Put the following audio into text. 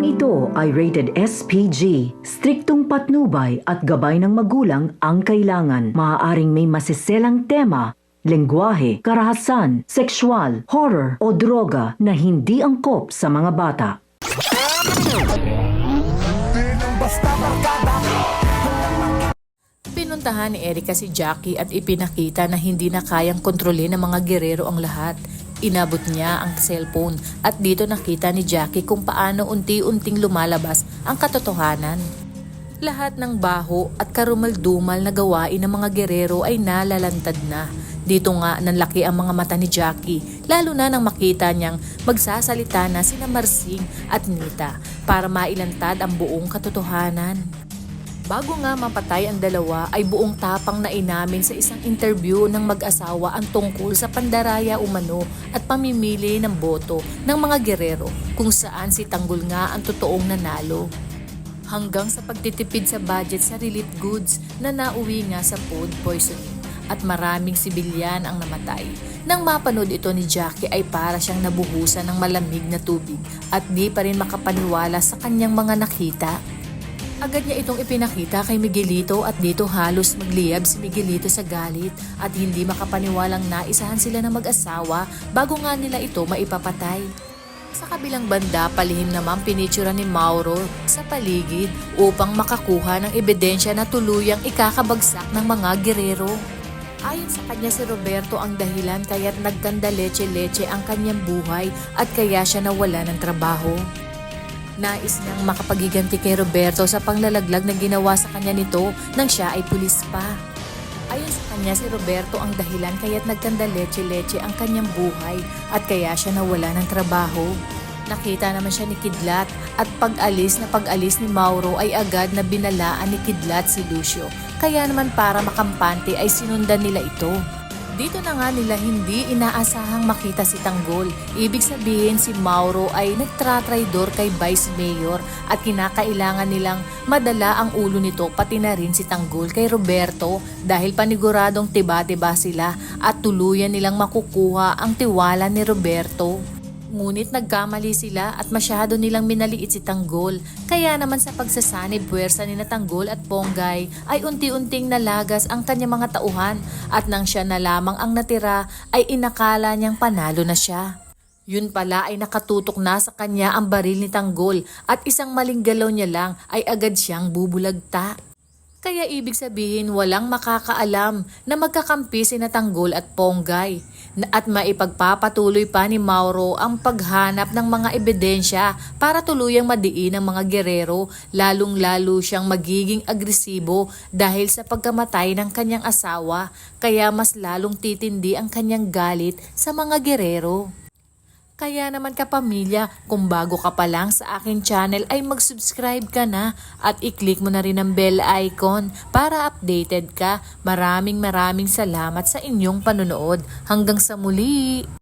ito ay rated SPG. Striktong patnubay at gabay ng magulang ang kailangan. Maaaring may masiselang tema, lengguwahe, karahasan, sexual, horror o droga na hindi angkop sa mga bata. Pinuntahan ni Erica si Jackie at ipinakita na hindi na kayang kontrolin ng mga gerero ang lahat. Inabot niya ang cellphone at dito nakita ni Jackie kung paano unti-unting lumalabas ang katotohanan. Lahat ng baho at karumal-dumal na gawain ng mga gerero ay nalalantad na. Dito nga nanlaki ang mga mata ni Jackie, lalo na nang makita niyang magsasalita na sina Marsing at Nita para mailantad ang buong katotohanan. Bago nga mapatay ang dalawa ay buong tapang na inamin sa isang interview ng mag-asawa ang tungkol sa pandaraya umano at pamimili ng boto ng mga gerero kung saan si Tanggol nga ang totoong nanalo. Hanggang sa pagtitipid sa budget sa relief goods na nauwi nga sa food poisoning at maraming sibilyan ang namatay. Nang mapanood ito ni Jackie ay para siyang nabuhusan ng malamig na tubig at di pa rin makapaniwala sa kanyang mga nakita. Agad niya itong ipinakita kay Miguelito at dito halos magliyab si Miguelito sa galit at hindi makapaniwalang naisahan sila ng mag-asawa bago nga nila ito maipapatay. Sa kabilang banda, palihim naman pinitsura ni Mauro sa paligid upang makakuha ng ebidensya na tuluyang ikakabagsak ng mga gerero. Ayon sa kanya si Roberto ang dahilan kaya't nagkanda leche-leche ang kanyang buhay at kaya siya nawala ng trabaho. Nais niyang makapagiganti kay Roberto sa panglalaglag na ginawa sa kanya nito nang siya ay pulis pa. Ayon sa kanya si Roberto ang dahilan kaya't nagkanda leche-leche ang kanyang buhay at kaya siya nawala ng trabaho. Nakita naman siya ni Kidlat at pag-alis ni Mauro ay agad na binalaan ni Kidlat si Lucio. Kaya naman para makampante ay sinundan nila ito. Dito na nga nila hindi inaasahang makita si Tanggol. Ibig sabihin si Mauro ay nagtratraidor kay Vice Mayor at kinakailangan nilang madala ang ulo nito pati na rin si Tanggol kay Roberto dahil paniguradong tiba-tiba sila at tuluyan nilang makukuha ang tiwala ni Roberto. Ngunit nagkamali sila at masyado nilang minaliit si Tanggol. Kaya naman sa pagsasanib puwersa ni Tanggol at Ponggay ay unti-unting nalagas ang kanyang mga tauhan at nang siya na lamang ang natira ay inakala niyang panalo na siya. Yun pala ay nakatutok na sa kanya ang baril ni Tanggol at isang maling galaw niya lang ay agad siyang bubulagta. Kaya ibig sabihin walang makakaalam na magkakampi sina Tanggol at Ponggay at maipagpapatuloy pa ni Mauro ang paghanap ng mga ebidensya para tuluyang madiin ang mga gerero, lalong-lalo siyang magiging agresibo dahil sa pagkamatay ng kanyang asawa kaya mas lalong titindi ang kanyang galit sa mga gerero. Kaya naman kapamilya, kung bago ka pa lang sa aking channel ay mag-subscribe ka na at i-click mo na rin ang bell icon para updated ka. Maraming salamat sa inyong panonood. Hanggang sa muli!